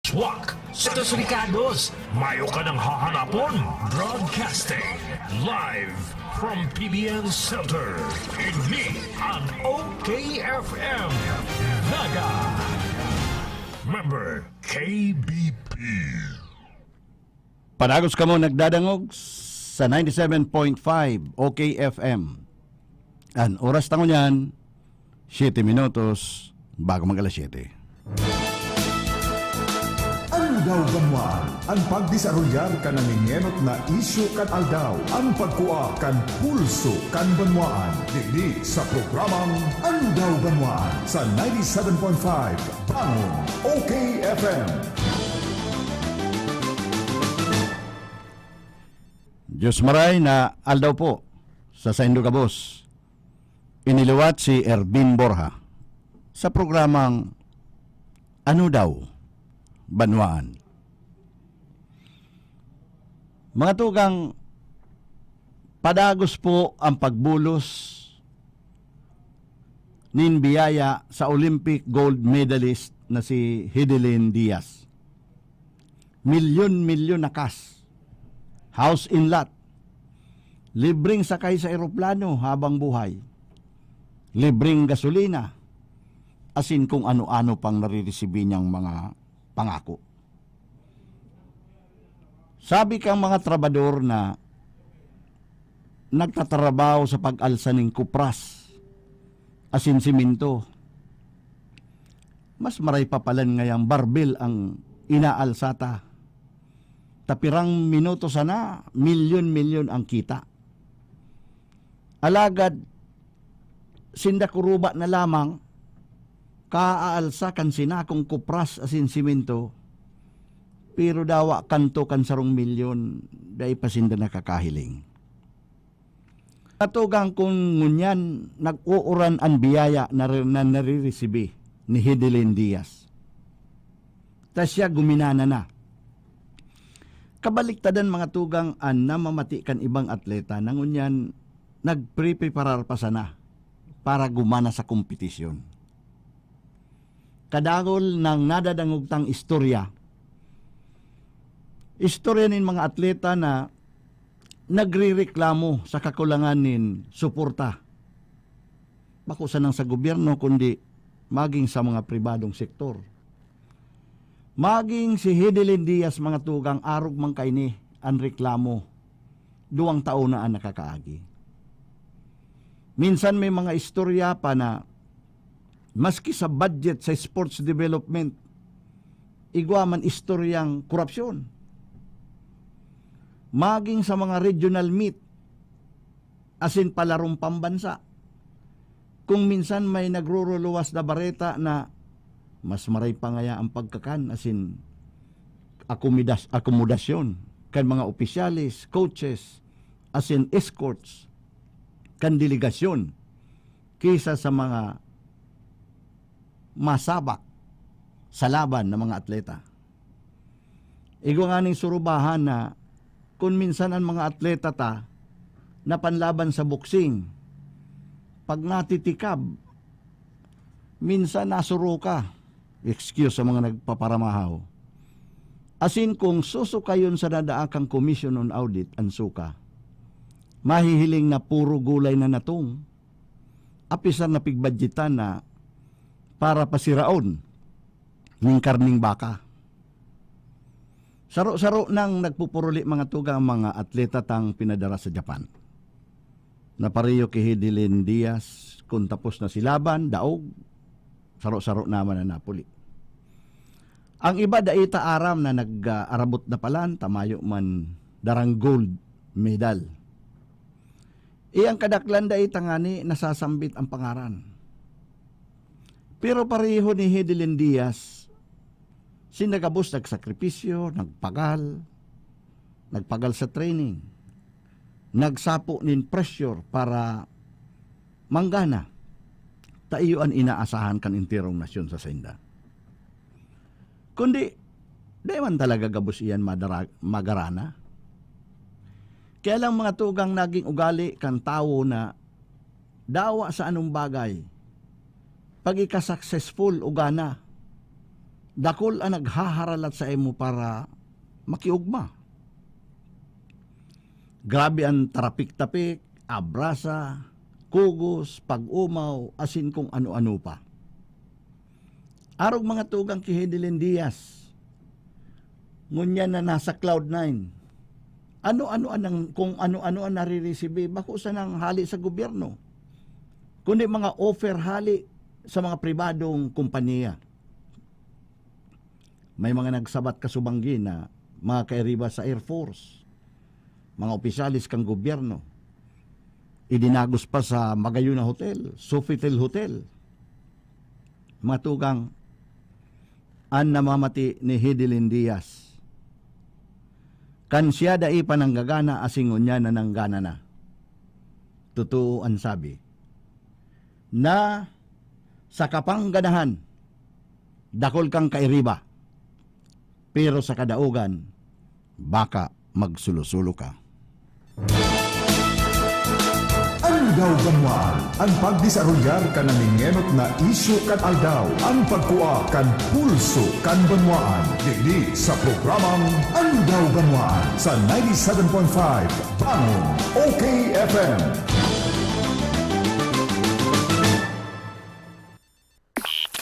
Swak sa Kasrikados, mayo ka ng hahanapon. Broadcasting live from PBN Center. Ini ang OKFM Naga. Member KBP. Panagos ka mo nagdadangog sa 97.5 OKFM. Ang oras tango niyan, 7 minutos bago mag alas 7. Aldaw Banwaan, ang pagdisarulyar kan nangingenot na isyu kan aldaw, ang pagkuha kan pulso kan banwaan. Dili sa programang Aldaw Banwaan sa 97.5 Bangon OKFM. Diyos maray na aldaw po sa Saindo Cabos. Iniluwat si Ervin Borja sa programang Ano Daw Banwaan. Mga tugang, padagos po ang pagbulos nin biyaya sa Olympic gold medalist na si Hidilyn Diaz. Milyon-milyon na kas. House in lot. Libreng sakay sa eroplano habang buhay. Libreng gasolina. Asin kung ano-ano pang nariresibi niyang mga pangako. Sabi kang mga trabador na nagtatrabaho sa pag-alsa ng kupras, asin siminto. Mas maray papalan ngayang barbel ang inaalsata. Tapirang minuto sana, milyon-milyon ang kita. Alagad, sindakuruba na lamang, kaaalsa kan sinakong kupras asin simento, pero dawa kanto kan sarong milyon, dahil pasinda nakakahiling. Katugang kung ngunyan, nag-uuran ang biyaya na nariresibi ni Hidilyn Diaz. Tas siya guminana na. Kabaliktadan mga tugang an namamati kan ibang atleta na ngunyan, nagpreparar pa sana para gumana sa kompetisyon. Kadagol ng nadadangugtang istorya nin mga atleta na nagrireklamo sa kakulangan nin suporta. Bakusan ng sa gobyerno kundi maging sa mga pribadong sektor. Maging si Hidilyn Diaz mga tugang arog mang kaini ang reklamo 2 taon na ang nakakaagi. Minsan may mga istorya pa na maski sa budget sa sports development, igwaman istoryang korupsyon. Maging sa mga regional meet, asin palarong pambansa. Kung minsan may nagruruluwas na bareta na mas maray pa ngaya ang pagkakan, asin akomodasyon kan mga opisyalis, coaches, asin escorts, kan delegasyon, kisa sa mga masabak sa laban ng mga atleta. Igwa nga ning surubahan na kung minsan ang mga atleta ta na panlaban sa boxing, pag natitikab, minsan nasuro ka, excuse sa mga nagpaparamahaw. Asin kung susukayon sa nadaakang Commission on Audit ang suka, mahihiling na puro gulay na natong, apisan na pigbadjitan na para pasiraon ng karning baka. Saro-saro nang nagpupuruli mga tugang mga atleta tang pinadara sa Japan. Napareyo kay Hidilyn Diaz kung tapos na si laban, daog, saro-saro naman na napuli. Ang iba daita aram na nag-arabot na palan, tamayo man darang gold medal. Iyang kadaklan daita nga ni nasasambit ang pangaran. Pero pareho ni Hidilyn Diaz, sinagabos nagsakripisyo, nagpagal sa training, nagsapo nin pressure para manggana. Taiyo ang inaasahan kan intirong nasyon sa Senda. Kundi, di man talaga gabos iyan magarana. Kaya lang mga tugang naging ugali kan tao na dawa sa anong bagay, pag ika-successful ugana, dakol ang naghaharalat sa imo para makiugma. Grabe ang tarapik-tapik, abrasa, kugos, pag-umaw, asin kung ano-ano pa. Arog mga tugang kihidilin Diaz, ngunya na nasa cloud 9. Kung ano-ano ang nariresibe, bako sa nang hali sa gobyerno. Kundi mga offer hali sa mga pribadong kumpanya. May mga nagsabat kasubanggi na mga kairiba sa Air Force, mga opisyalis kang gobyerno, idinagos pa sa Magayuna Hotel, Sofitel Hotel. Mga tugang, an namamati ni Hidilyn Diaz. Kan siya dai pananggagana asingon niya na nanggana na. Totoo ang sabi. Na sa kapangganahan, dakol kang kairiba. Pero sa kadaugan, baka magsulusulo ka. Aldaw Banwaan, ang pagdisarulyar ka na ningenot na isyu kan aldaw, ang pagkuha kan pulso kan Banwaan. Dili sa programang Aldaw Banwaan sa 97.5 Bangon OK FM.